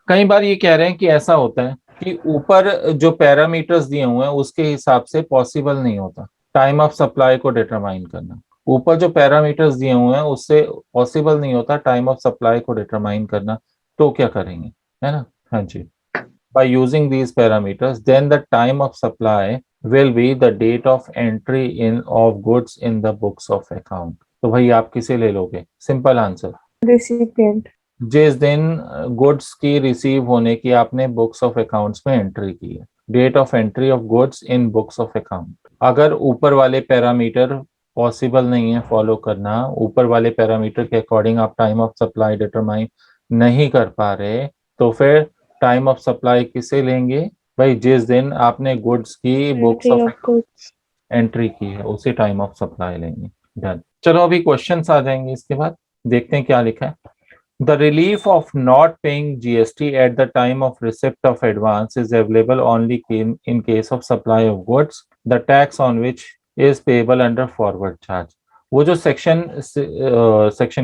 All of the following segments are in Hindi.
कई बार ये कह रहे हैं कि ऐसा होता है कि ऊपर जो पैरामीटर्स दिए हुए हैं उसके हिसाब से पॉसिबल नहीं होता टाइम ऑफ सप्लाई को डिटरमाइन करना। ऊपर जो पैरामीटर्स दिए हुए हैं उससे पॉसिबल नहीं होता टाइम ऑफ सप्लाई को डिटरमाइन करना। तो क्या करेंगे, है ना। हाँ जी। By using these parameters, then the time of supply will be the date of entry in of goods in the books of account। तो भाई आप किसे ले लोगे, सिंपल आंसर, रिसिपिएंट। जिस दिन गुड्स की रिसीव होने की आपने बुक्स ऑफ अकाउंट्स में एंट्री की है, date of entry of goods in books of account. अगर ऊपर वाले पैरामीटर पॉसिबल नहीं है फॉलो करना, ऊपर वाले पैरामीटर के अकॉर्डिंग आप टाइम ऑफ सप्लाई डिटरमाइन नहीं कर पा रहे, तो फिर टाइम ऑफ सप्लाई किसे लेंगे भाई, जिस दिन आपने गुड्स की books entry of of goods. Entry की है उसे टाइम ऑफ सप्लाई लेंगे। डन। चलो अभी क्वेश्चंस आ जाएंगे इसके बाद, देखते हैं क्या लिखा है। The relief of not paying GST at the time of receipt of advance is available only in case of supply of goods, the tax on which is payable under forward charge। वो जो सेक्शन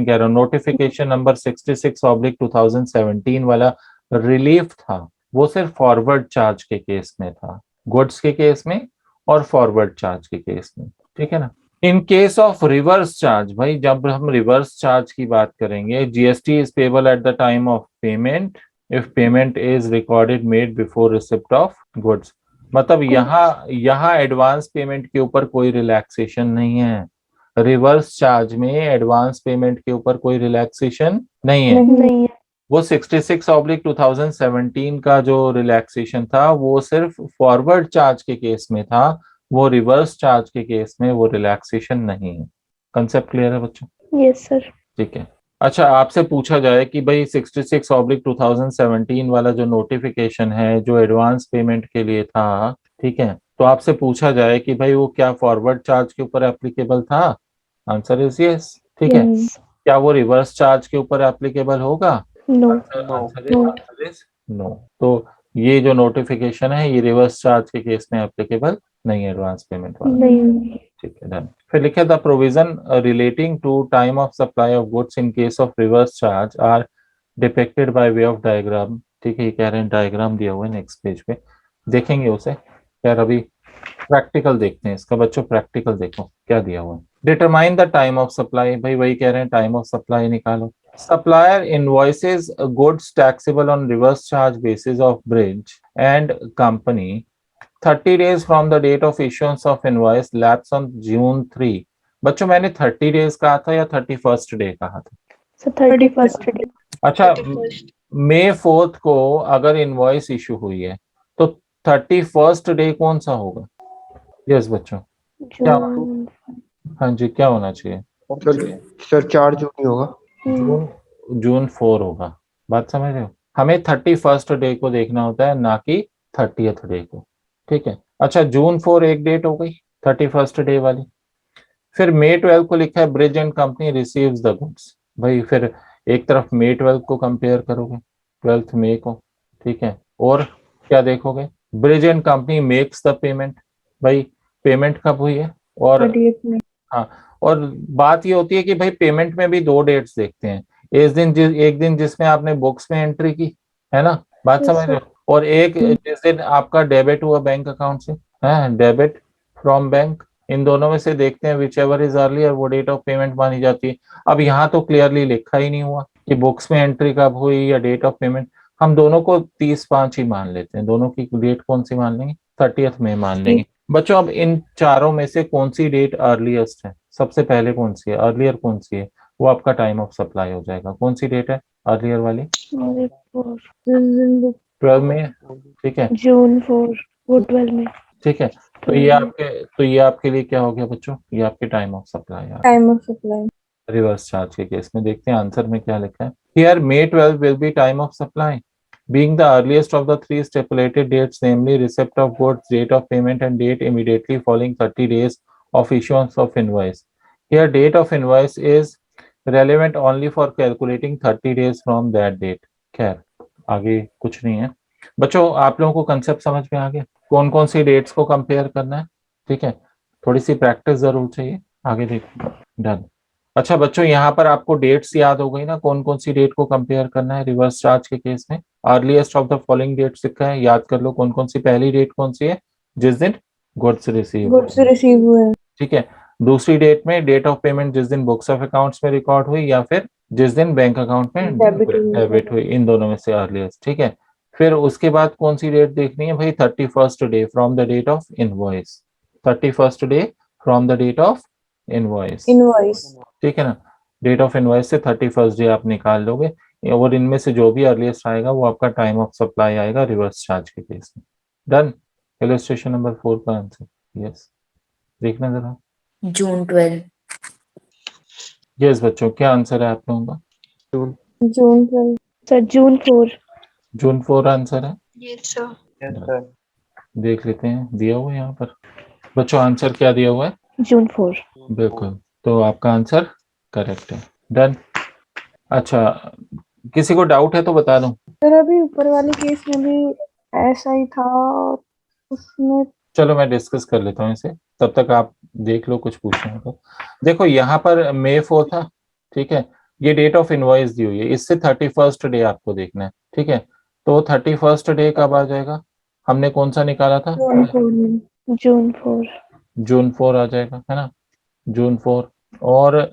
कह रहा हूँ, नोटिफिकेशन नंबर 66/2017 वाला रिलीफ था, वो सिर्फ फॉरवर्ड चार्ज के केस में था, गुड्स के केस में और फॉरवर्ड चार्ज के केस में। ठीक है ना। इन केस ऑफ रिवर्स चार्ज, भाई जब हम रिवर्स चार्ज की बात करेंगे, GST is payable eight the time of payment if payment is recorded made before receipt of goods. मतलब यहाँ एडवांस पेमेंट के ऊपर कोई रिलैक्सेशन नहीं है, रिवर्स चार्ज में एडवांस पेमेंट के ऊपर कोई रिलैक्सेशन नहीं है। नहीं है। वो 66/2017 का जो रिलैक्सेशन था वो सिर्फ फॉरवर्ड चार्ज के केस में था, वो रिवर्स चार्ज के केस में वो रिलैक्सेशन नहीं है। कंसेप्ट क्लियर है बच्चों। Yes sir. ठीक है। अच्छा आपसे पूछा जाए कि भाई 66/2017 वाला जो नोटिफिकेशन है जो एडवांस पेमेंट के लिए था, ठीक है, तो आपसे पूछा जाए कि भाई वो क्या फॉरवर्ड चार्ज के ऊपर एप्लीकेबल था, आंसर इज यस। ठीक है। यस। क्या वो रिवर्स चार्ज के ऊपर एप्लीकेबल होगा, no. No. Answer is no. तो ये जो नोटिफिकेशन है ये रिवर्स चार्ज के केस में एप्लीकेबल नहीं है, एडवांस पेमेंट वाला। नहीं। ठीक है डन। फिर लिखे the provision relating to time of supply of goods in case of reverse charge are depicted by way of diagram. ठीक है, ये कह रहे हैं डायग्राम दिया हुआ है नेक्स्ट पेज पे, देखेंगे उसे। यार अभी प्रैक्टिकल देखते हैं इसका, बच्चों प्रैक्टिकल देखो क्या दिया हुआ है। Determine the time of supply, भाई वही कह रहे हैं टाइम ऑफ सप्लाई निकालो। Supplier invoices goods taxable on reverse charge basis of bridge and company 30 days from the date of issuance of invoice lapse on June 3। बच्चों मैंने 30 डेज कहा था या 31st डे कहा था? Sir 31st day. अच्छा, मई 4 को अगर इनवॉइस इशू हुई है तो 31st डे कौन सा होगा? यस बच्चों, क्या? जून। हाँ जी, क्या होना चाहिए? सर 4 जून ही होगा। जून, जून 4 होगा। बात समझ रहे हो, हमें 31st डे को देखना होता है ना कि 30th डे को। ठीक है। अच्छा जून 4 एक डेट हो गई 31st डे वाली। फिर मई 12 को लिखा है bridge and company receives the goods. भाई फिर एक तरफ मई 12 को कंपेयर करोगे 12th मई को, ठीक है, और क्या देखोगे, bridge and company makes the payment. भाई पेमेंट कब हुई है, और 30th में। हाँ, और बात ये होती है कि भाई पेमेंट में भी दो डेट्स देखते हैं, एक दिन जिसमें आपने बुक्स में एंट्री की, है ना, बात Yes, समझ रहे sir. हो, और एक जिस दिन आपका डेबिट हुआ बैंक अकाउंट से, है डेबिट फ्रॉम बैंक। इन दोनों में से देखते हैं विच एवर इज अर्लियर, वो डेट ऑफ पेमेंट मानी जाती है। अब यहाँ तो क्लियरली लिखा ही नहीं हुआ कि बुक्स में एंट्री कब हुई या डेट ऑफ पेमेंट। हम दोनों को 30/5 ही मान लेते हैं, दोनों की डेट कौन सी मान लेंगे, 30th में मान लेंगे। बच्चों अब इन चारों में से कौन सी डेट अर्लीस्ट है, सबसे पहले कौन सी है, अर्लियर कौन सी है, वो आपका टाइम ऑफ सप्लाई हो जाएगा। कौन सी डेट है अर्लियर वाली? 12 में है। ठीक है, जून 4 वो 12 में। ठीक है। तो ये आपके लिए क्या हो गया बच्चों, ये आपके टाइम ऑफ सप्लाई है। Time of supply. Reverse charge के केस में देखते हैं आंसर में क्या लिखा है। Here May 12 will be time of supply being the earliest of the three stipulated dates, namely receipt of goods, date of payment and date immediately following 30 days of issuance of invoice। Here date of invoice is relevant only for calculating 30 days from that date। खैर आगे कुछ नहीं है बच्चों, आप लोगों को कंसेप्ट समझ में आ गया कौन कौन सी डेट्स को कंपेयर करना है। ठीक है, थोड़ी सी प्रैक्टिस जरूर चाहिए, आगे देखो। डन। अच्छा बच्चों यहाँ पर आपको डेट्स याद हो गई ना, कौन कौन सी डेट को कंपेयर करना है रिवर्स चार्ज के केस में? Earliest of the following dates लिखा है, याद कर लो कौन कौन सी। पहली डेट कौन सी है? जिस दिन गुड्स रिसीव गुड्स रिसीव हुए। ठीक है। दूसरी डेट में डेट ऑफ पेमेंट जिस दिन बुक्स ऑफ अकाउंट्स में रिकॉर्ड हुई या फिर जिस दिन बैंक अकाउंट में डेबिट हुई। डेबिट हुई, इन दोनों में से अर्लीस्ट। ठीक है। फिर उसके बाद कौन सी डेट देखनी है भाई? 31st day from the date of invoice. 31st day from the date of invoice. Invoice. ठीक है ना। डेट ऑफ इनवॉइस से 31st डे आप निकाल लोगे, और इनमें से जो भी अर्लीस्ट आएगा वो आपका टाइम ऑफ सप्लाई आएगा रिवर्स चार्ज के केस में। डन। इलस्ट्रेशन नंबर 4 का आंसर यस। देखना जरा। जून 12। यस बच्चों, क्या आंसर है आप लोगों का? जून 12। सर जून 4। जून 4 आंसर है। Yes sir. देख लेते हैं, दिया हुआ है यहाँ पर। बच्चों आंसर क्या दिया हुआ है? जून 4। बिल्कुल, तो आपका आंसर करेक्ट है। डन। अच्छा, किसी को डाउट है तो बता दूं? सर अभी ऊपर वाले केस में भी ऐसा ही था, और उसमें चलो मैं डिस्कस कर लेता हूँ इसे, तब तक आप देख लो कुछ पूछना है तो। देखो यहाँ पर May 4 था, ठीक है। ये डेट ऑफ इनवॉइस दी हुई है, इससे 31st डे आपको देखना है, ठीक है। तो 31st डे कब आ जाएगा? हमने कौन सा निकाला था? जून 4। जून 4 आ जाएगा, है ना। जून 4। और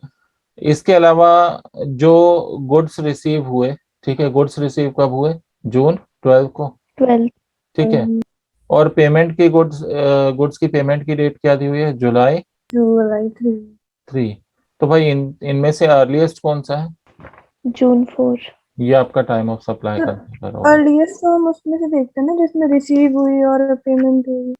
इसके अलावा जो गुड्स रिसीव हुए, ठीक है, गुड्स रिसीव कब हुए? जून 12 को, 12। ठीक है। और पेमेंट की गुड्स की पेमेंट की डेट क्या दी हुई है? जुलाई जुलाई 3। तो भाई इनमें से अर्लीस्ट कौन सा है? जून 4। ये आपका टाइम ऑफ सप्लाई कंसीडर होगा। अर्लीस्ट तो हम उसमें से देखते हैं ना जिसमें रिसीव हुई और पेमेंट हुई।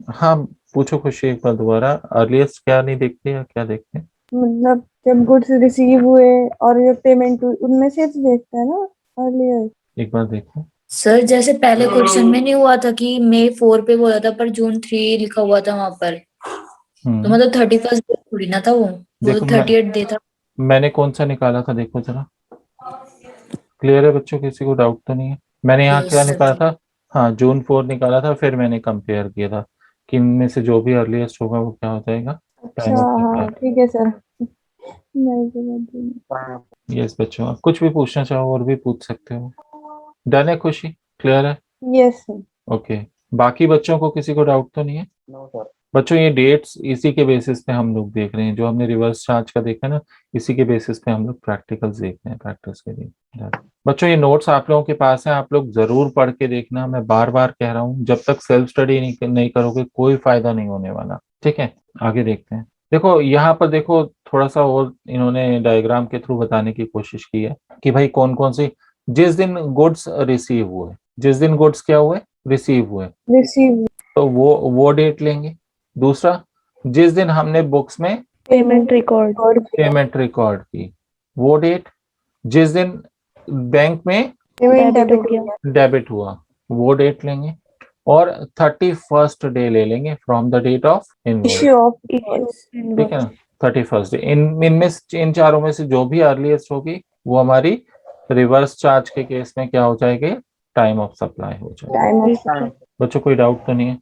हाँ, पूछो खुशी एक बार दोबारा, अर्लीस्ट क्या नहीं देखते या क्या देखते हैं? मतलब जब गुड्स रिसीव हुए और जब पेमेंट हुई उनमें से तो देखते हैं ना अर्लीस्ट। एक बार देखो। सर जैसे पहले क्वेश्चन में नहीं हुआ था कि May 4 पे बोला था, पर June 3 लिखा हुआ था वहां पर, तो मतलब 31st डे थोड़ी ना था वो देखो तो 38 डे था। मैंने कौन सा निकाला था, देखो जरा। क्लियर है बच्चों, किसी को डाउट तो नहीं है? मैंने यहाँ क्या निकाला था? हाँ, जून 4 निकाला था, फिर मैंने कंपेयर किया था कि इनमें से जो भी अर्लीस्ट होगा वो क्या हो जाएगा? अच्छा हाँ ठीक है सर। यस बच्चों, आप कुछ भी पूछना चाहो और भी पूछ सकते हो। डन है खुशी? क्लियर है? Yes sir. ओके। बाकी बच्चों को किसी को डाउट तो नहीं है? No sir. बच्चों ये डेट्स इसी के बेसिस पे हम लोग देख रहे हैं, जो हमने रिवर्स चार्ज का देखा ना, इसी के बेसिस पे हम लोग प्रैक्टिकल्स देख रहे हैं प्रैक्टिस के लिए। Done। बच्चों ये नोट्स आप लोगों के पास है, आप लोग जरूर पढ़ के देखना। मैं बार बार कह रहा हूँ, जब तक सेल्फ स्टडी नहीं करोगे कोई फायदा नहीं होने वाला, ठीक है। आगे देखते हैं। देखो यहाँ पर देखो, थोड़ा सा और इन्होंने डायग्राम के थ्रू बताने की कोशिश की है कि भाई कौन कौन सी, जिस दिन गुड्स रिसीव हुए, जिस दिन गुड्स क्या हुए? रिसीव हुए, रिसीव तो वो डेट लेंगे। दूसरा, जिस दिन हमने बुक्स में पेमेंट रिकॉर्ड पेमेंट रिकॉर्ड की, वो डेट। जिस दिन बैंक में डेबिट हो गया। डेबिट हुआ, वो डेट लेंगे। और 31st डे ले लेंगे from the date of invoice, issue of ठीक है ना। 31st डे, इन चारों में से जो भी अर्लीस्ट होगी वो हमारी रिवर्स चार्ज के केस में क्या हो जाएगी? टाइम ऑफ सप्लाई हो जाएगी। टाइम। बच्चों कोई डाउट तो नहीं है?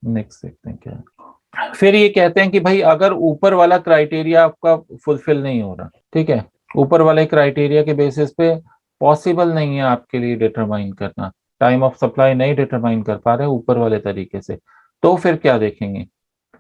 नेक्स्ट देखते हैं क्या। फिर ये कहते हैं कि भाई अगर ऊपर वाला क्राइटेरिया आपका फुलफिल नहीं हो रहा, ठीक है, ऊपर वाले क्राइटेरिया के बेसिस पे पॉसिबल नहीं है आपके लिए डिटरमाइन करना, टाइम ऑफ सप्लाई नहीं डिटरमाइन कर पा रहे ऊपर वाले तरीके से, तो फिर क्या देखेंगे?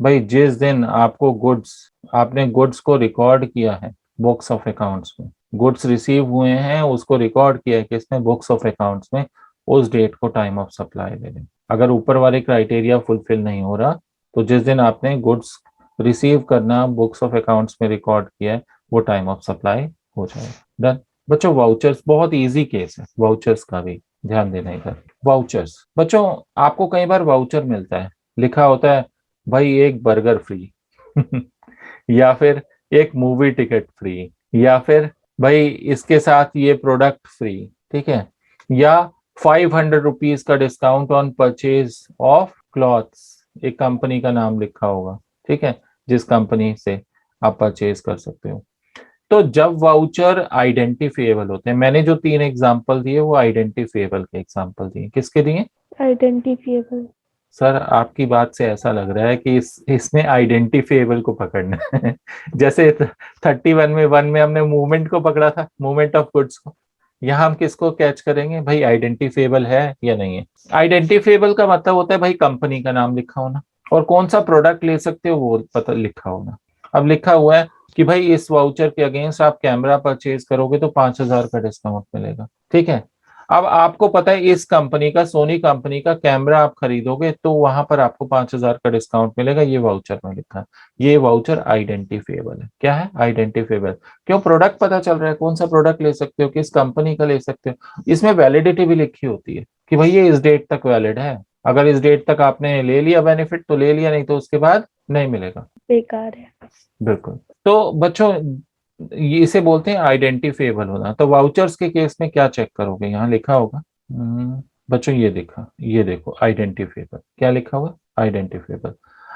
भाई जिस दिन आपने गुड्स को रिकॉर्ड किया है बुक्स ऑफ अकाउंट्स में, गुड्स रिसीव हुए हैं उसको रिकॉर्ड किया है किसमें? बुक्स ऑफ अकाउंट्स में, उस डेट को टाइम ऑफ सप्लाई ले लें। अगर ऊपर वाले क्राइटेरिया फुलफिल नहीं हो रहा, तो जिस दिन आपने गुड्स रिसीव करना बुक्स ऑफ अकाउंट्स में रिकॉर्ड किया है वो टाइम ऑफ सप्लाई हो जाएगा। डन। बच्चों वाउचर्स बहुत इजी केस है, वाउचर्स का भी ध्यान देना इधर। वाउचर्स बच्चों, आपको कई बार वाउचर मिलता है, लिखा होता है भाई एक बर्गर फ्री या फिर एक मूवी टिकट फ्री, या फिर भाई इसके साथ ये प्रोडक्ट फ्री, ठीक है, या 500 रुपीज का discount on purchase of clothes, एक कंपनी का नाम लिखा होगा, ठीक है, जिस कंपनी से आप परचेज कर सकते हो। तो जब वाउचर आइडेंटिफिएबल होते हैं, मैंने जो 3 एग्जांपल दिए वो आइडेंटिफिएबल के एग्जांपल दिए, किसके दिए? आइडेंटिफिएबल। सर आपकी बात से ऐसा लग रहा है कि इसमें आइडेंटिफिएबल को पकड़ना है जैसे 31 में हमने मूवमेंट को पकड़ा था, मूवमेंट ऑफ गुड्स को, यहाँ हम किसको कैच करेंगे भाई, आइडेंटिफेबल है या नहीं है। आइडेंटिफेबल का मतलब होता है भाई कंपनी का नाम लिखा होना और कौन सा प्रोडक्ट ले सकते हो वो पता लिखा होना। अब लिखा हुआ है कि भाई इस वाउचर के अगेंस्ट आप कैमरा परचेज करोगे तो 5,000 का डिस्काउंट मिलेगा, ठीक है। अब आपको पता है इस कंपनी का, सोनी कंपनी का कैमरा आप खरीदोगे तो वहां पर आपको 5,000 का डिस्काउंट मिलेगा, ये वाउचर में लिखा है। ये वाउचर आइडेंटिफेबल है। क्या है? आइडेंटिफेबल। क्यों? प्रोडक्ट पता चल रहा है, कौन सा प्रोडक्ट ले सकते हो, किस कंपनी का ले सकते हो। इसमें वैलिडिटी भी लिखी होती है कि भाई ये इस डेट तक वैलिड है। अगर इस डेट तक आपने ले लिया बेनिफिट तो ले लिया, नहीं तो उसके बाद नहीं मिलेगा, बेकार है। बिल्कुल। तो बच्चों इसे बोलते हैं आइडेंटिफेबल होना। तो वाउचर्स के केस में क्या चेक करोगे, यहाँ लिखा होगा बच्चों, ये देखो आइडेंटिफेबल, क्या लिखा हुआ? आइडेंटिफेबल।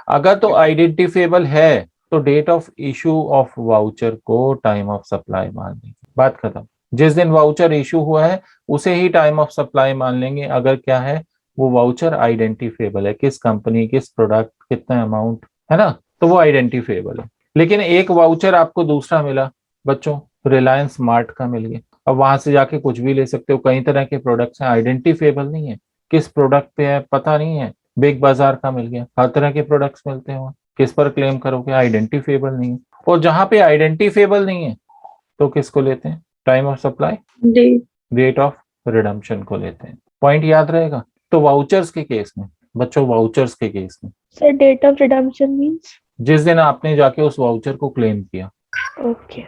अगर तो आइडेंटिफेबल है तो date of issue of voucher को टाइम ऑफ सप्लाई मान लेंगे, बात खत्म। जिस दिन वाउचर इशू हुआ है उसे ही टाइम ऑफ सप्लाई मान लेंगे, अगर क्या है वो वाउचर आइडेंटिफेबल है, किस कंपनी, किस प्रोडक्ट, कितना अमाउंट, है ना, तो वो आइडेंटिफेबल है। लेकिन एक वाउचर आपको दूसरा मिला बच्चों, रिलायंस स्मार्ट का मिल गया। अब वहां से जाके कुछ भी ले सकते हो, कई तरह के प्रोडक्ट्स हैं, आइडेंटिफेबल नहीं है, किस प्रोडक्ट पे है पता नहीं है। बिग बाजार का मिल गया, हर तरह के प्रोडक्ट्स मिलते हैं वहाँ, किस पर क्लेम करोगे? आइडेंटिफेबल नहीं है। और जहां पे आइडेंटिफेबल नहीं है तो किसको लेते हैं? Time of supply, date of redemption को लेते हैं। पॉइंट याद रहेगा। तो वाउचर्स के केस में बच्चों, वाउचर्स के केस में sir date of redemption means? जिस दिन आपने जाके उस वाउचर को क्लेम किया, ओके।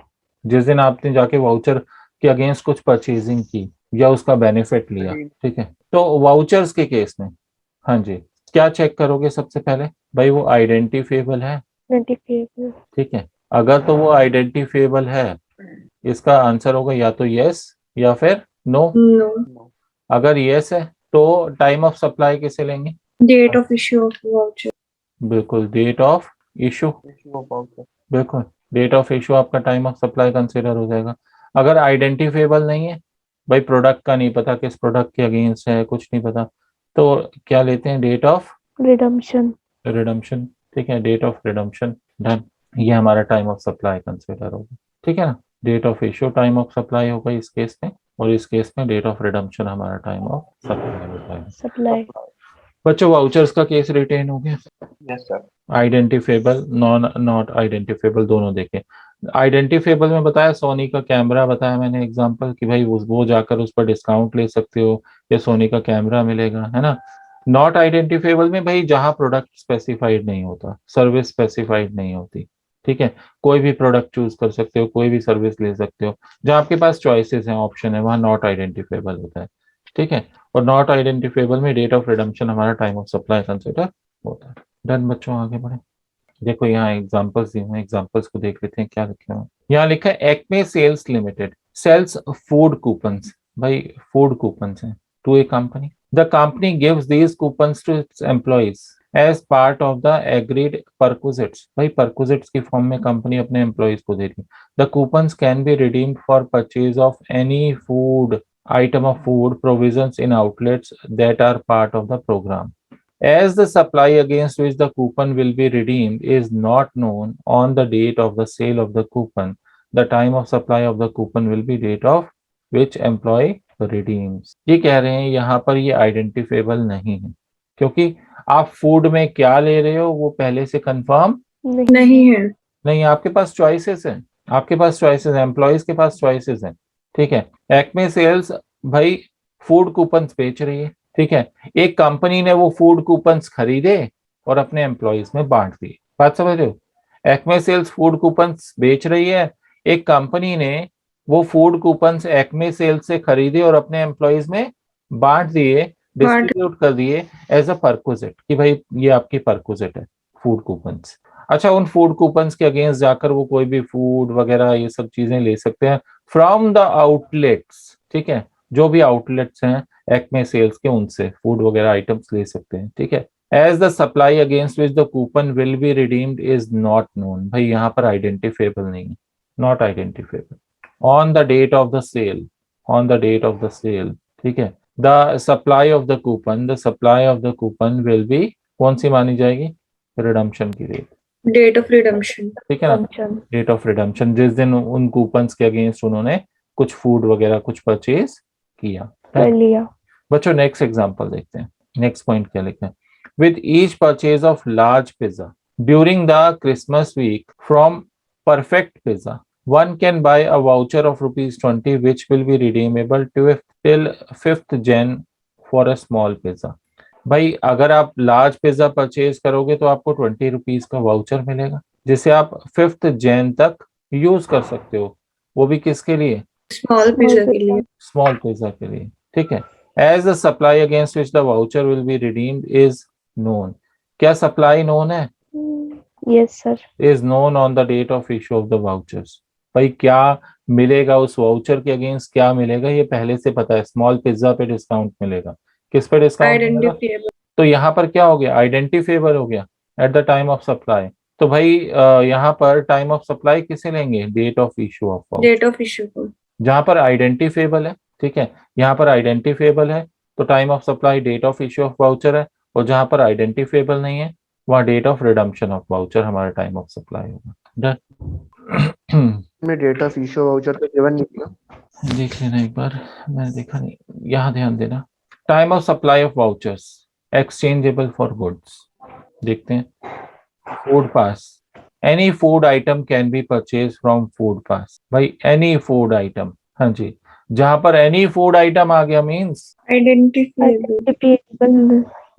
जिस दिन आपने जाके वाउचर के अगेंस्ट कुछ परचेजिंग की या उसका बेनिफिट लिया, ठीक है। तो वाउचर्स के केस में हाँ जी, क्या चेक करोगे सबसे पहले? भाई वो आइडेंटिफेबल है, 25। ठीक है। अगर तो वो आइडेंटिफेबल है, इसका आंसर होगा या तो यस या फिर नो। नो। अगर यस है तो टाइम ऑफ सप्लाई किसे लेंगे? Date of issue of voucher. बिल्कुल, डेट ऑफ इशू, बिल्कुल डेट ऑफ इशू आपका टाइम ऑफ सप्लाई कंसिडर हो जाएगा। अगर आइडेंटिफेबल नहीं है, भाई प्रोडक्ट का नहीं पता, किस प्रोडक्ट के अगेंस्ट है कुछ नहीं पता, तो क्या लेते हैं? Date of redemption. रिडम्पशन, ठीक है, डेट ऑफ रिडम्पशन, डन। ये हमारा टाइम ऑफ सप्लाई कंसिडर होगा, ठीक है ना। Date of issue time of supply होगा इस केस में, और इस केस में डेट ऑफ रिडम्पशन हमारा टाइम ऑफ सप्लाई होता है। सप्लाई। बच्चों वाउचर्स का केस रिटेन हो गया। Yes sir. Identifiable, not identifiable दोनों देखें। आइडेंटिफेबल में बताया सोनी का कैमरा बताया मैंने एग्जांपल कि भाई वो जाकर उस पर डिस्काउंट ले सकते हो या सोनी का कैमरा मिलेगा, है ना। नॉट आइडेंटिफेबल में भाई जहां प्रोडक्ट स्पेसिफाइड नहीं होता, सर्विस स्पेसिफाइड नहीं होती, ठीक है। कोई भी प्रोडक्ट चूज कर सकते हो, कोई भी सर्विस ले सकते हो, जहां आपके पास चॉइसेस हैं, ऑप्शन है, वहां नॉट आइडेंटिफेबल होता है, ठीक है। और नॉट आइडेंटिफेबल में डेट ऑफ रिडम्पशन हमारा टाइम ऑफ सप्लाई कंसिडर होता है। डन बच्चों, आगे बढ़े। देखो यहाँ एग्जांपल्स दिए हुए हैं, एग्जांपल्स को देख लेते हैं क्या लिखे हुए हैं। यहाँ लिखा है Acme sales limited sells food coupons. भाई फूड कूपन्स हैं to a company. The company gives these coupons to its employees as part of the agreed perquisites. भाई परक्विजिट्स की फॉर्म में कंपनी अपने एम्प्लॉइज को दे रही है। The coupons can be redeemed for purchase of any food item of food provisions in outlets that are part of the program. As the supply against which the coupon will be redeemed is not known on the date of the sale of the coupon, the time of supply of the coupon will be date of which employee redeems. ये कह रहे हैं यहाँ पर ये आइडेंटिफेबल नहीं है, क्योंकि आप फूड में क्या ले रहे हो वो पहले से कंफर्म नहीं है। नहीं, आपके पास चॉइसेस हैं, आपके पास चॉइसेस हैं, एम्प्लॉयज के पास चॉइसेस हैं, ठीक है। एक्मे सेल्स भाई फूड कूपन्स बेच रही है, ठीक है। एक कंपनी ने वो फूड कूपन्स खरीदे और अपने एम्प्लॉयज में बांट दिए, बात समझ रहे हो। एक्मे सेल्स फूड कूपन्स बेच रही है, एक कंपनी ने वो फूड कूपन्स एक्मे सेल्स से खरीदे और अपने एम्प्लॉयज में बांट दिए, डिस्ट्रीब्यूट कर दिए एज अ परक्विजिट, कि भाई ये आपकी परक्विजिट है फूड कूपन्स। अच्छा, उन फूड कूपन्स के अगेंस्ट जाकर वो कोई भी फूड वगैरह ये सब चीजें ले सकते हैं फ्रॉम द आउटलेट्स, ठीक है। जो भी आउटलेट्स हैं एक्मे सेल्स के, उनसे फूड वगैरह आइटम्स ले सकते हैं, ठीक है। As the supply against which the coupon will be redeemed is not known. भाई यहाँ पर आइडेंटिफेबल नहीं है, not identifiable. On the date of the sale, on the date of the sale, ठीक है। The supply of the coupon, the supply of the coupon will be कौन सी मानी जाएगी? रिडम्पशन की डेट, डेट ऑफ रिडम्पशन। ठीक है ना, डेट ऑफ रिडम्पशन, जिस दिन उन कूपन्स के अगेंस्ट उन्होंने कुछ फूड वगैरह कुछ परचेज किया। कर लिया। बच्चों नेक्स्ट एग्जांपल देखते हैं। नेक्स्ट पॉइंट क्या लिखा है? With each purchase of large pizza during the Christmas week from Perfect Pizza one can buy a voucher of ₹20 which will be redeemable till 5th Jan for a small pizza। भाई अगर आप लार्ज पिज्जा परचेज करोगे तो आपको ₹20 का वाउचर मिलेगा जिसे आप 5th Jan तक यूज कर सकते हो। वो भी किसके लिए? स्मॉल पिज्जा के लिए। स्मॉल पिज्जा के लिए, ठीक है। As the supply against which the voucher will be redeemed is known. क्या सप्लाई नोन है? Yes sir. Is known on the date of issue of the vouchers. भाई क्या मिलेगा उस वाउचर के अगेंस्ट, क्या मिलेगा ये पहले से पता है। स्मॉल पिज्जा पे डिस्काउंट मिलेगा, किस पे डिस्काउंट मिलेगा? तो यहाँ पर क्या हो गया? आइडेंटिफेबल हो गया at the time of supply. तो भाई यहाँ पर टाइम ऑफ सप्लाई किसे लेंगे? Date of issue of voucher. Date of issue को। जहां पर आइडेंटिफेबल है, ठीक है, यहाँ पर आइडेंटिफेबल है तो time of supply date of issue of voucher है, और जहां पर आइडेंटिफेबल नहीं है वहां date of redemption of voucher हमारा टाइम ऑफ सप्लाई होगा। हमने डेट ऑफ इशू वाउचर का गिवन नहीं किया। देख लेना एक बार, मैंने देखा नहीं, यहाँ ध्यान देना। Time of supply of vouchers exchangeable for goods. देखते हैं food pass. Any food item can be purchase from food pass. भाई एनी फूड आइटम, हाँ जी, जहां पर एनी फूड आइटम आ गया मींस आइडेंटिफिएबल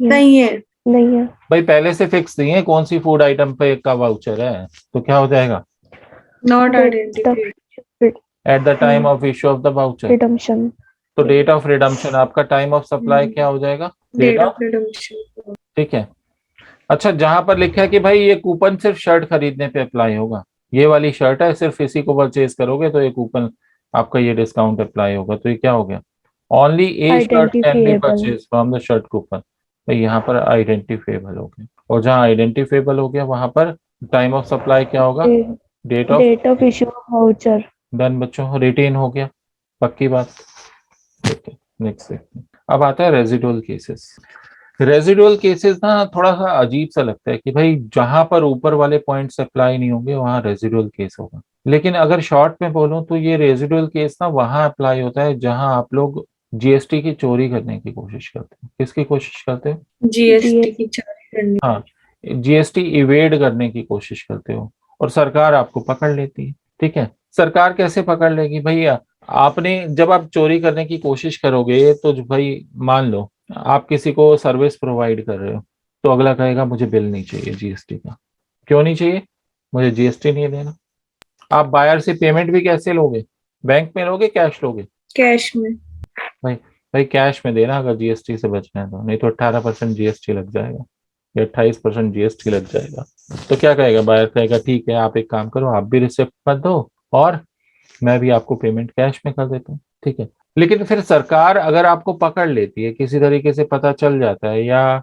नहीं है। नहीं है भाई पहले से फिक्स नहीं है कौन सी फूड आइटम पे का वाउचर है, तो क्या हो जाएगा? Not identified at the time of issue of the voucher. Redemption. तो डेट ऑफ रिडम्पशन आपका टाइम ऑफ सप्लाई क्या हो जाएगा? Date of redemption. ठीक है। अच्छा, जहां पर लिखा है कि भाई ये कूपन सिर्फ शर्ट खरीदने पे अप्लाई होगा, ये वाली शर्ट है सिर्फ इसी को परचेज करोगे तो ये कूपन आपका ये डिस्काउंट अप्लाई होगा, तो ये क्या हो गया? Only A shirt can be purchase from the shirt coupon. तो यहाँ पर आइडेंटिफेबल हो गया, और जहाँ आइडेंटिफेबल हो गया वहां पर टाइम ऑफ सप्लाई क्या होगा? Date of issue of voucher. Done बच्चों, रिटेन हो गया, पक्की बात। नेक्स्ट देखते हैं। अब आता है रेजिडुअल केसेस। रेजिडुअल केसेस ना थोड़ा सा अजीब सा लगता है कि भाई जहां पर ऊपर वाले पॉइंट्स अप्लाई नहीं होंगे वहां रेजिडुअल केस होगा, लेकिन अगर शॉर्ट में बोलूं तो ये रेजिडुअल केस ना वहां अप्लाई होता है जहां आप लोग जीएसटी की चोरी करने की कोशिश करते हो। किसकी कोशिश करते हो? जीएसटी की चोरी करने। हाँ, जीएसटी इवेड करने की कोशिश करते हो और सरकार आपको पकड़ लेती है। ठीक है, सरकार कैसे पकड़ लेगी भैया? आपने जब आप चोरी करने की कोशिश करोगे तो भाई मान लो आप किसी को सर्विस प्रोवाइड कर रहे हो, तो अगला कहेगा मुझे बिल नहीं चाहिए जीएसटी का। क्यों नहीं चाहिए? मुझे जीएसटी नहीं देना। आप बायर से पेमेंट भी कैसे लोगे? बैंक में लोगे, कैश लोगे? कैश में। भाई कैश में देना अगर जीएसटी से बचना है तो, नहीं तो 18% जीएसटी लग जाएगा या 28% जीएसटी लग जाएगा। तो क्या कहेगा बायर? कहेगा ठीक है आप एक काम करो, आप भी रिसिप्ट मत दो और मैं भी आपको पेमेंट कैश में कर देता हूँ। ठीक है, लेकिन फिर सरकार अगर आपको पकड़ लेती है, किसी तरीके से पता चल जाता है या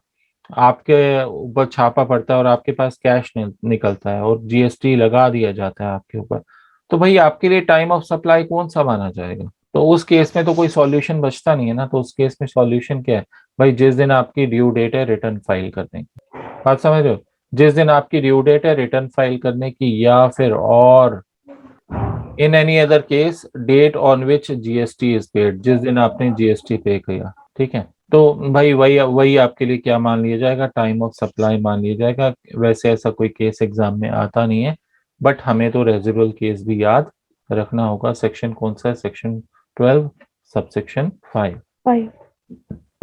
आपके ऊपर छापा पड़ता है और आपके पास कैश निकलता है और जीएसटी लगा दिया जाता है आपके ऊपर, तो भाई आपके लिए टाइम ऑफ सप्लाई कौन सा माना जाएगा? तो उस केस में तो कोई सॉल्यूशन बचता नहीं है ना। तो उस केस में सॉल्यूशन क्या है भाई? जिस दिन आपकी ड्यू डेट है रिटर्न फाइल करने की, बात समझ रहे हो? जिस दिन आपकी ड्यू डेट है रिटर्न फाइल करने की, या फिर और in any other case date on which GST is paid, जिस दिन आपने जीएसटी पे किया। ठीक है, तो भाई वही वही आपके लिए क्या मान लिया जाएगा? टाइम ऑफ सप्लाई मान लिया जाएगा। वैसे ऐसा कोई केस एग्जाम में आता नहीं है, बट हमें तो रेजिडुअल केस भी याद रखना होगा। सेक्शन कौन सा है? Section 12 subsection 5।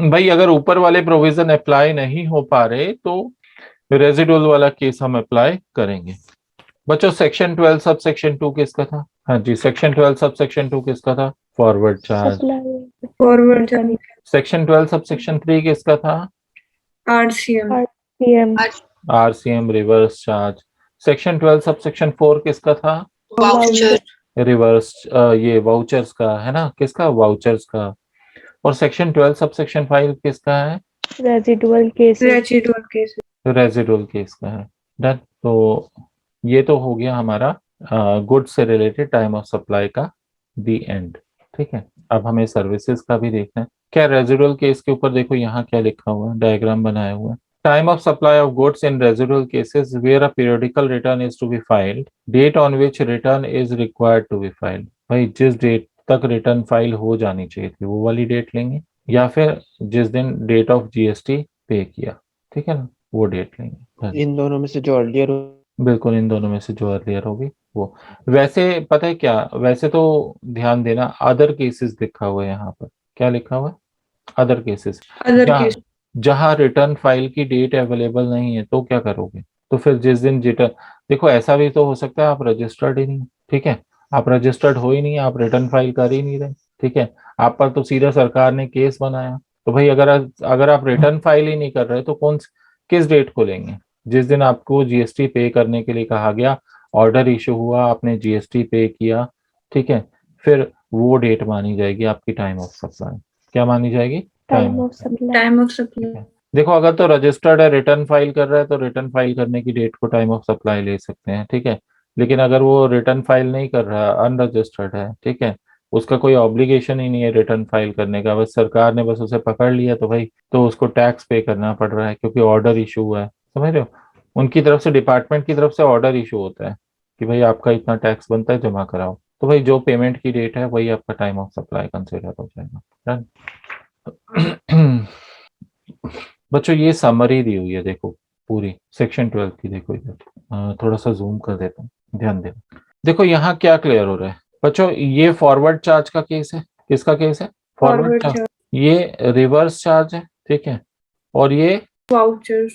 भाई अगर ऊपर वाले प्रोविजन अप्लाई नहीं हो पा रहे तो रेजिडुअल वाला केस हम अप्लाई करेंगे। बच्चों सेक्शन 12 सबसेक्शन 2 किसका था? हाँ जी, सेक्शन 12 सबसेक्शन 2 किसका था? Forward charge. Forward charge. Section 12 subsection 3 किसका था? RCM. RCM reverse charge. Section 12 subsection 4 किसका था? वाउचर। रिवर्स ये वाउचर्स का है ना, किसका? वाउचर्स का। और सेक्शन 12 सबसेक्शन 5 किसका है? Residual case. रेजिडुअल केस का है। डन। तो ये तो हो गया हमारा गुड्स से रिलेटेड टाइम ऑफ सप्लाई का दी एंड। ठीक है, अब हमें सर्विसेज का भी देखना है। क्या रेजिडुअल केस के ऊपर देखो यहाँ क्या लिखा हुआ है, डायग्राम बनाया हुआ है। Time of supply of goods in residual cases where a periodical return is to be filed, date on which return is required to be filed. भाई जिस डेट तक रिटर्न फाइल हो जानी चाहिए थी वो वाली डेट लेंगे, या फिर जिस दिन डेट ऑफ जीएसटी पे किया, ठीक है ना, वो डेट लेंगे। इन दोनों में से जो अर्लियर हो। बिल्कुल, इन दोनों में से जो अर्लियर होगी वो। वैसे पता है क्या, वैसे तो ध्यान देना, अदर केसेस लिखा हुआ है यहाँ पर। क्या लिखा हुआ है? Other cases. Other case. जहाँ रिटर्न फाइल की डेट अवेलेबल नहीं है तो क्या करोगे? तो फिर जिस दिन रिटर्न, देखो ऐसा भी तो हो सकता है आप रजिस्टर्ड ही नहीं, ठीक है, आप रजिस्टर्ड हो ही नहीं, आप रिटर्न फाइल कर ही नहीं रहे, ठीक है, आप पर तो सीधा सरकार ने केस बनाया। तो भाई अगर अगर आप रिटर्न फाइल ही नहीं कर रहे तो किस डेट को लेंगे? जिस दिन आपको जीएसटी पे करने के लिए कहा गया, ऑर्डर इशू हुआ, आपने जीएसटी पे किया, ठीक है, फिर वो डेट मानी जाएगी आपकी टाइम ऑफ सप्लाई। क्या मानी जाएगी? Time of supply. Time of ठीक सप्लाई। है। देखो अगर तो रजिस्टर्ड है, रिटर्न फाइल कर रहा है, तो रिटर्न फाइल करने की डेट को टाइम ऑफ सप्लाई ले सकते हैं, ठीक है। लेकिन अगर वो रिटर्न फाइल नहीं कर रहा, अनरजिस्टर्ड है, ठीक है, उसका कोई ऑब्लिगेशन ही नहीं है रिटर्न फाइल करने का, बस सरकार ने बस उसे पकड़ लिया, तो भाई तो उसको टैक्स पे करना पड़ रहा है क्योंकि ऑर्डर इशू हुआ है, समझ रहे हो? उनकी तरफ से, डिपार्टमेंट की तरफ से ऑर्डर इशू होता है कि भाई आपका इतना टैक्स बनता है, जमा कराओ। तो भाई जो पेमेंट की डेट है वही आपका टाइम ऑफ सप्लाई कंसिडर हो जाएगा। Done? बच्चों ये समरी दी हुई है, देखो पूरी सेक्शन 12 की, देखो इधर थोड़ा सा जूम कर देता हूँ, ध्यान देना। देखो यहाँ क्या क्लियर हो रहा है बच्चों, ये फॉरवर्ड चार्ज का केस है। किसका केस है? Forward forward charge. चार्ज। ये रिवर्स चार्ज है, ठीक है, और ये वाउचर्स।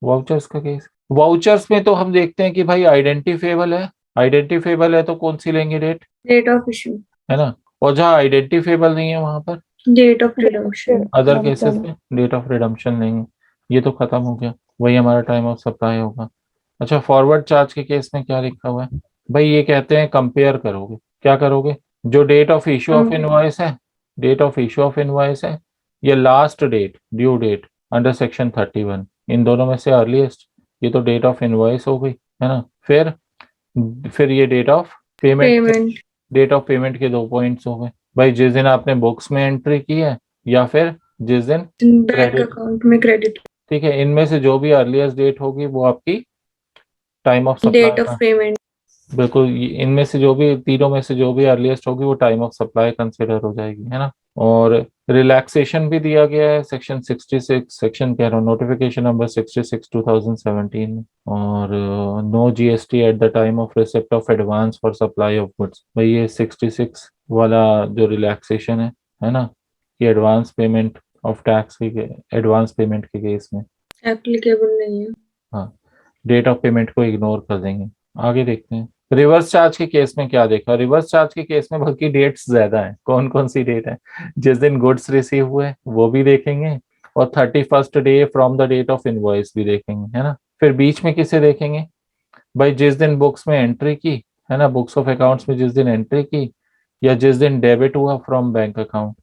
वाउचर्स का केस। वाउचर्स में तो हम देखते हैं कि भाई आइडेंटिफेबल है, आइडेंटिफेबल है तो कौन सी लेंगे डेट, डेट ऑफ इशू। है ना, और जहाँ आइडेंटिफेबल नहीं है वहां पर date of redemption. Other cases में डेट ऑफ रिडम्पशन लेंगे। ये तो खत्म हो गया, वही हमारा टाइम ऑफ सप्लाई होगा। अच्छा, फॉरवर्ड चार्ज के केस में क्या लिखा हुआ है? भाई ये कहते हैं कंपेयर करोगे, क्या करोगे? जो date of issue of invoice है, date of issue of invoice है, या last date, due date under section 31, इन दोनों में से अर्लीस्ट, ये तो डेट ऑफ इनवॉइस हो गई, है ना। फिर ये date of payment, date of payment के 2 पॉइंट्स हो गए भाई, जिस दिन आपने बुक्स में एंट्री की है या फिर जिस दिन बैंक क्रेडिट, अकाउंट में क्रेडिट। ठीक है, इनमें से जो भी अर्लीस्ट डेट होगी वो आपकी time of date supply of का, पेमेंट। बिल्कुल इनमें से जो भी, तीनों में से जो भी अर्लीस्ट होगी वो टाइम ऑफ सप्लाई कंसिडर हो जाएगी, है ना। और रिलैक्सेशन भी दिया गया है सेक्शन 66, सेक्शन कह रहा हूँ, नोटिफिकेशन नंबर 66 2017 में। और no GST at the time of receipt of advance for supply of goods, भाई ये 66 वाला जो रिलैक्सेशन है ना, कि एडवांस पेमेंट ऑफ टैक्स के, एडवांस पेमेंट के केस में एप्लीकेबल नहीं है। हाँ, डेट ऑफ पेमेंट को इग्नोर कर देंगे। आगे देखते हैं रिवर्स चार्ज के केस में क्या देखा। रिवर्स चार्ज के केस में बल्कि डेट्स ज्यादा हैं। कौन कौन सी डेट है? जिस दिन गुड्स रिसीव हुए वो भी देखेंगे, और 31st day from the date of invoice भी देखेंगे, है ना। फिर बीच में किसे देखेंगे? भाई जिस दिन बुक्स में एंट्री की, है ना, बुक्स ऑफ अकाउंट्स में जिस दिन एंट्री की, या जिस दिन डेबिट हुआ फ्रॉम बैंक अकाउंट।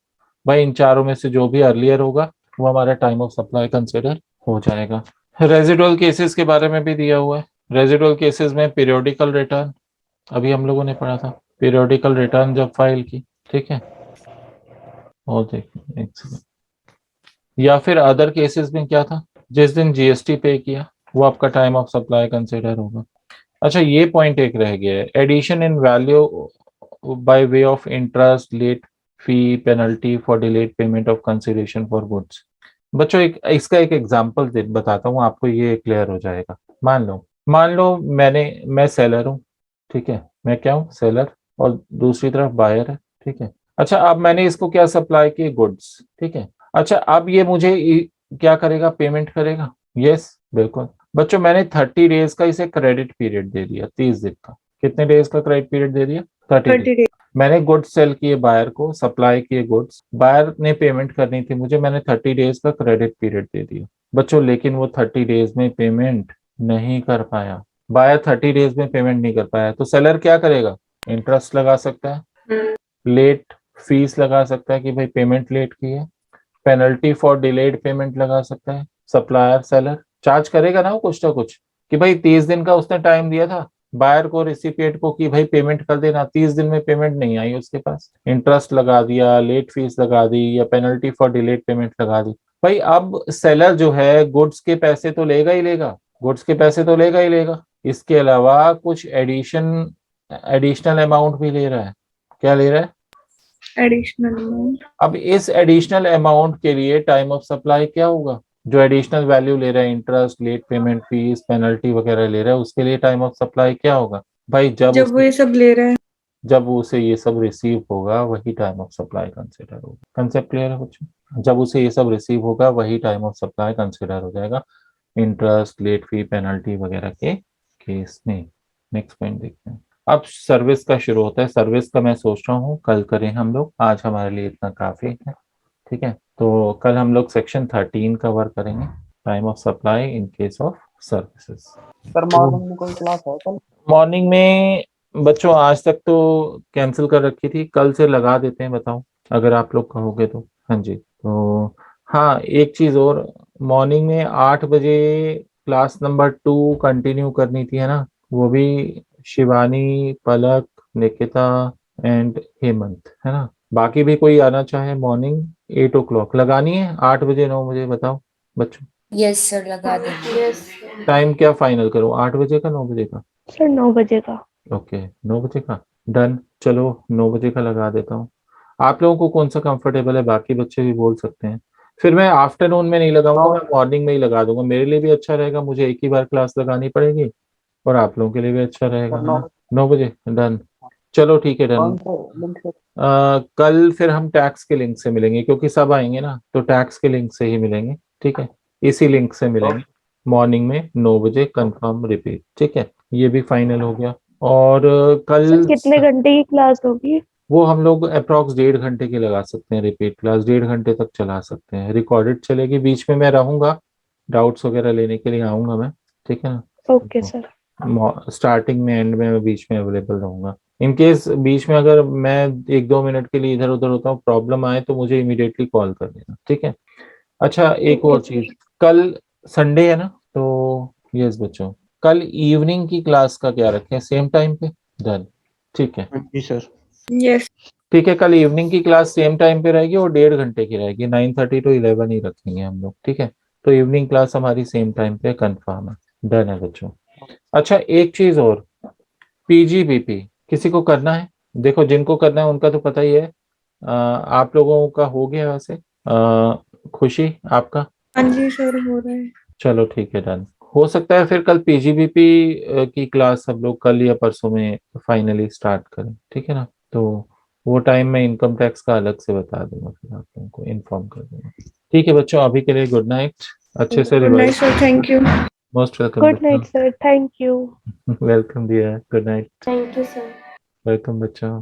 भाई इन चारों में से जो भी अर्लियर होगा वो हमारा टाइम ऑफ सप्लाई कंसिडर हो जाएगा। रेजिडुअल केसेस के बारे में भी दिया हुआ है। रेजिडुअल केसेस में पीरियोडिकल रिटर्न, अभी हम लोगों ने पढ़ा था, पीरियोडिकल रिटर्न जब फाइल की, ठीक है, और देखिए एक सेकंड, या फिर अदर केसेस में क्या था, जिस दिन जीएसटी पे किया वो आपका टाइम ऑफ सप्लाई कंसिडर होगा। अच्छा, ये पॉइंट एक रह गया है, addition in value by way of interest, late fee, penalty for delayed payment of consideration for goods. बच्चों एक इसका एक एग्जांपल बताता हूँ आपको, ये क्लियर हो जाएगा। मान लो मैं सेलर हूँ, ठीक है, मैं क्या हूँ? सेलर, और दूसरी तरफ बायर है, ठीक है। अच्छा, अब मैंने इसको क्या सप्लाई की? गुड्स, ठीक है। अच्छा, अब ये मुझे क्या करेगा? पेमेंट करेगा। यस, बिल्कुल। बच्चों मैंने 30 डेज का इसे क्रेडिट पीरियड दे दिया, 30 दिन का। कितने डेज का क्रेडिट पीरियड दे दिया? 30 डेज। मैंने गुड्स सेल किए, बायर को सप्लाई किए गुड्स, बायर ने पेमेंट करनी थी मुझे, मैंने 30 डेज का क्रेडिट पीरियड दे दिया बच्चों। लेकिन वो 30 डेज में पेमेंट नहीं कर पाया, बायर 30 डेज में पेमेंट नहीं कर पाया, तो सेलर क्या करेगा? इंटरेस्ट लगा सकता है, लेट फीस लगा सकता है कि भाई पेमेंट लेट की है, पेनल्टी फॉर डिलेड पेमेंट लगा सकता है। सप्लायर सेलर चार्ज करेगा ना वो कुछ ना कुछ, कि भाई 30 दिन का उसने टाइम दिया था बायर को, रेसिपिएंट को, कि भाई पेमेंट कर देना, 30 दिन में पेमेंट नहीं आई उसके पास, इंटरेस्ट लगा दिया, लेट फीस लगा दी, या पेनल्टी फॉर डिलेड पेमेंट लगा दी। भाई अब सेलर जो है गुड्स के पैसे तो लेगा ही लेगा, गुड्स के पैसे तो लेगा ही लेगा, इसके अलावा कुछ एडिशनल अमाउंट भी ले रहा है। क्या ले रहा है? Additional amount. अब इस एडिशनल अमाउंट के लिए टाइम ऑफ सप्लाई क्या होगा? जो एडिशनल वैल्यू ले रहा है, interest, late payment fees, penalty वगैरह ले रहा है, उसके लिए टाइम ऑफ सप्लाई क्या होगा भाई? जब वो ये सब ले रहा है। जब उसे ये सब रिसीव होगा वही टाइम ऑफ सप्लाई कंसिडर होगा। कंसेप्ट क्लियर है बच्चों? जब उसे ये सब रिसीव होगा वही टाइम ऑफ सप्लाई कंसिडर हो जाएगा इंटरेस्ट, लेट फी, पेनल्टी वगैरह के केस में। नेक्स्ट पॉइंट देखते हैं। अब सर्विस का शुरू होता है। सर्विस का मैं सोच रहा हूँ कल करें हम लोग, आज हमारे लिए इतना काफी है। ठीक है, तो कल हम लोग सेक्शन 13 कवर करेंगे, time of supply in case of services. Sir morning में कोई क्लास है कल? मॉर्निंग में बच्चों आज तक तो कैंसिल कर रखी थी, कल से लगा देते हैं, बताओ अगर आप लोग कहोगे तो। हाँ जी, तो हाँ एक चीज और, मॉर्निंग में 8 बजे क्लास नंबर 2 कंटिन्यू करनी थी, है ना? वो भी शिवानी, पलक, निकिता एंड हेमंत, है ना? बाकी भी कोई आना चाहे मॉर्निंग 8 o'clock लगानी है, 8 बजे 9 बजे, बताओ बच्चों। यस सर, लगा देंगे। टाइम क्या फाइनल करूं, 8 बजे का 9 बजे का? सर 9 बजे का। ओके 9 बजे का डन। चलो 9 बजे का लगा देता हूँ। आप लोगों को कौन सा कंफर्टेबल है? बाकी बच्चे भी बोल सकते हैं। फिर मैं आफ्टरनून में नहीं लगाऊंगा, मैं मॉर्निंग में ही लगा दूंगा। मेरे लिए भी अच्छा रहेगा, मुझे एक ही बार क्लास लगानी पड़ेगी और आप लोगों के लिए भी अच्छा रहेगा, है ना? 9 बजे डन। चलो ठीक है, डन। कौन से लिंक से? कल फिर हम टैक्स के लिंक से मिलेंगे, क्योंकि सब आएंगे ना, तो टैक्स के लिंक से ही मिलेंगे। ठीक है, इसी लिंक से मिलेंगे मॉर्निंग में 9 बजे कंफर्म रिपीट। ठीक है, ये भी फाइनल हो गया। और कल कितने घंटे की क्लास होगी? वो हम लोग अप्रॉक्स 1.5 घंटे की लगा सकते हैं रिपीट क्लास, 1.5 घंटे तक चला सकते हैं। रिकॉर्डेड चलेगी, बीच में मैं रहूंगा, डाउट्स वगैरह लेने के लिए आऊंगा मैं। ठीक है ना? Okay sir. स्टार्टिंग में, एंड में मैं बीच में अवेलेबल रहूंगा। इन केस बीच में अगर मैं 1-2 मिनट के लिए इधर उधर होता हूँ, प्रॉब्लम आए तो मुझे इमीडिएटली कॉल कर देना। ठीक है? अच्छा एक और चीज, कल संडे है ना, तो यस बच्चों, कल इवनिंग की क्लास का क्या रखें? सेम टाइम पे? डन। ठीक है, जी सर। यस। ठीक है, कल इवनिंग की क्लास सेम टाइम पे रहेगी और 1.5 घंटे की रहेगी, 9:30 to 11 ही रखेंगे हम लोग। ठीक है, तो इवनिंग क्लास हमारी सेम टाइम पे कंफर्म है। डन है बच्चों। अच्छा एक चीज और, पीजीबीपी किसी को करना है? देखो जिनको करना है उनका तो पता ही है। आप लोगों का हो गया वैसे? खुशी आपका? हाँ जी सर, हो रहा है। चलो ठीक है, डन। हो सकता है फिर कल पीजीबीपी की क्लास हम लोग कल या परसों में फाइनली स्टार्ट करें। ठीक है ना? तो वो टाइम में इनकम टैक्स का अलग से बता दूंगा, फिर आप लोगों को इन्फॉर्म कर दूंगा। ठीक है बच्चों, अभी के लिए गुड नाइट। अच्छे से good night revise. Sir, thank you. Most welcome good night sir, thank you. Welcome dear, good night. Thank you sir. Welcome बच्चों।